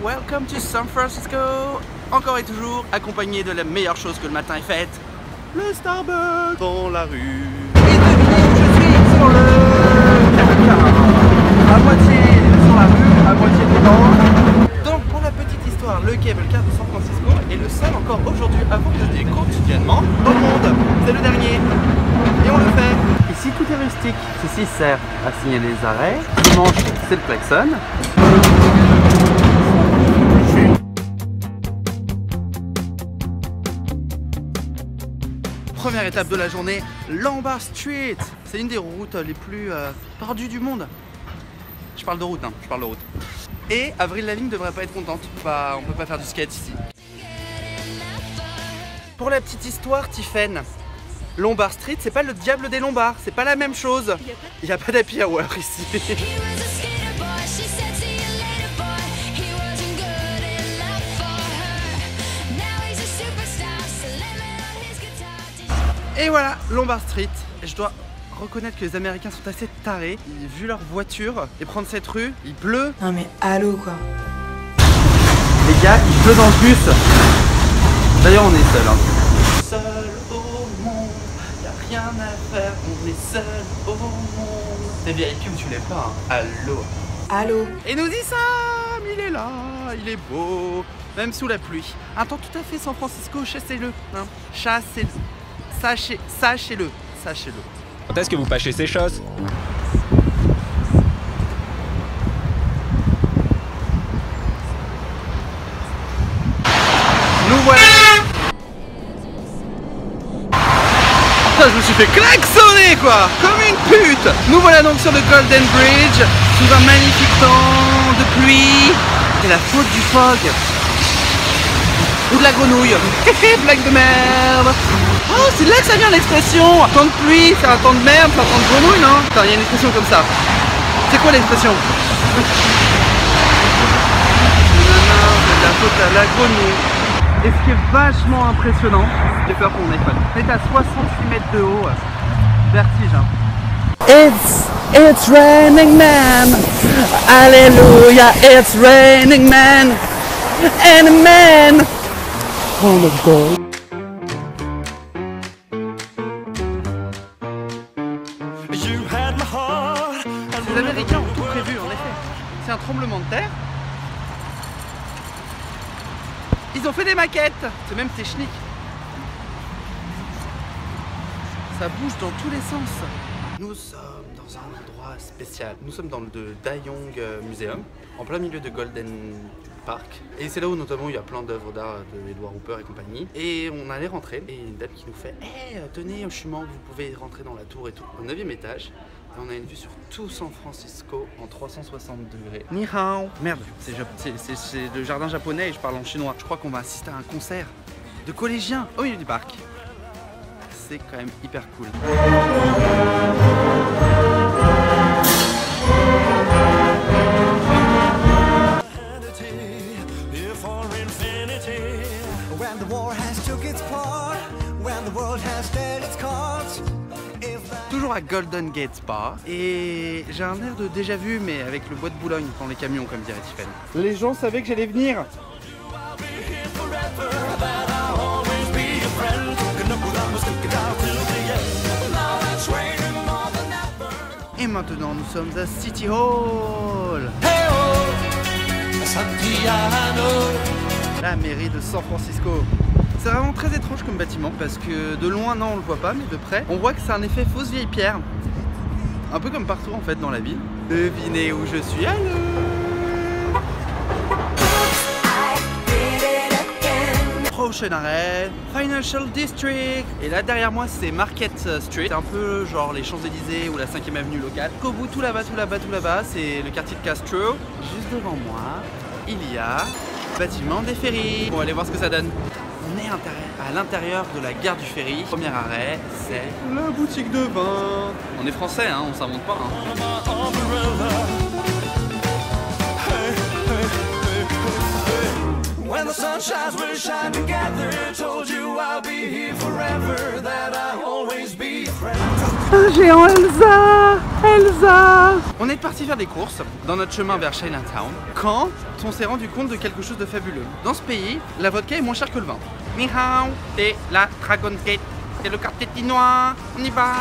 welcome to San Francisco. Encore et toujours accompagné de la meilleure chose que le matin est faite, le Starbucks dans la rue. Et devinez où je suis, sur le à moitié sur la rue, à moitié dedans. Donc pour la petite histoire, le cable car de San Francisco est le seul encore aujourd'hui à fonctionner quotidiennement au monde. C'est le dernier et on le fait. Ici tout est rustique. Ceci sert à signaler les arrêts. Dimanche c'est le klaxon. Première étape de la journée, Lombard Street. C'est une des routes les plus perdues du monde. Je parle de route, hein, je parle de route. Et Avril Lavigne devrait pas être contente. Bah, on peut pas faire du skate ici. Pour la petite histoire, Tiffen, Lombard Street, c'est pas le diable des Lombards, c'est pas la même chose. Il n'y a pas d'happy hour ici. Et voilà, Lombard Street. Je dois reconnaître que les Américains sont assez tarés. Vu leur voiture et prendre cette rue, il pleut. Non mais allô quoi. Les gars, il pleut dans le bus. D'ailleurs, on est seul. Hein. Seul au monde, y a rien à faire. On est seul au monde. T'es VIP ou tu l'es pas, hein. Allô. Allô. Et nous y sommes. Il est là, il est beau. Même sous la pluie. Un temps tout à fait San Francisco, chassez-le. Hein. Chassez-le. Sachez-le. Sachez-le. Quand est-ce que vous pâchez ces choses? Nous voilà. Putain, je me suis fait klaxonner quoi, comme une pute. Nous voilà donc sur le Golden Bridge, sous un magnifique temps de pluie. C'est la faute du fog. Ou de la grenouille. Blague de merde. Oh, c'est là que ça vient l'expression. Temps de pluie, c'est un temps de merde, c'est un temps de grenouille, non? Attends, il y a une expression comme ça. C'est quoi l'expression? Non, c'est de la faute à la grenouille. Et ce qui est vachement impressionnant, j'ai peur pour mon iPhone. C'est à 68 mètres de haut. Vertige, hein. It's raining man. Alléluia, it's raining man. And a man. Oh my God. Les Américains ont tout prévu en effet. C'est un tremblement de terre. Ils ont fait des maquettes. C'est même technique. Ça bouge dans tous les sens. Nous sommes dans un endroit spécial. Nous sommes dans le Dayong Museum, en plein milieu de Golden Park. Et c'est là où notamment il y a plein d'œuvres d'art de Edward Hopper et compagnie. Et on allait rentrer et une dame qui nous fait hey, tenez, je suis membre, vous pouvez rentrer dans la tour et tout. Au 9e étage. Et on a une vue sur tout San Francisco en 360 degrés. Ni hao. Merde, c'est le jardin japonais et je parle en chinois. Je crois qu'on va assister à un concert de collégiens au milieu du parc. C'est quand même hyper cool. Toujours à Golden Gate Bar et j'ai un air de déjà vu mais avec le bois de Boulogne dans les camions comme dirait Tiffen. Les gens savaient que j'allais venir. Et maintenant nous sommes à City Hall. La mairie de San Francisco. C'est vraiment très étrange comme bâtiment parce que de loin non on le voit pas mais de près on voit que c'est un effet fausse vieille pierre. Un peu comme partout en fait dans la ville. Devinez où je suis. Allô. Prochain arrêt, Financial District. Et là derrière moi c'est Market Street. C'est un peu genre les Champs-Élysées ou la 5e avenue locale. Qu'au bout tout là-bas, c'est le quartier de Castro. Juste devant moi, il y a le bâtiment des ferries. Bon, allez voir ce que ça donne. On est à l'intérieur de la gare du ferry. Premier arrêt, c'est la boutique de vin. On est français, hein, on s'invente pas. Hein. When the sun shines, we'll shine together. Told you I'll be here forever, that I'll always be a friend. Géant Elsa! Elsa! On est parti faire des courses dans notre chemin vers Chinatown quand on s'est rendu compte de quelque chose de fabuleux. Dans ce pays, la vodka est moins chère que le vin. Ni hao, c'est la Dragon Gate, c'est le quartier chinois, on y va!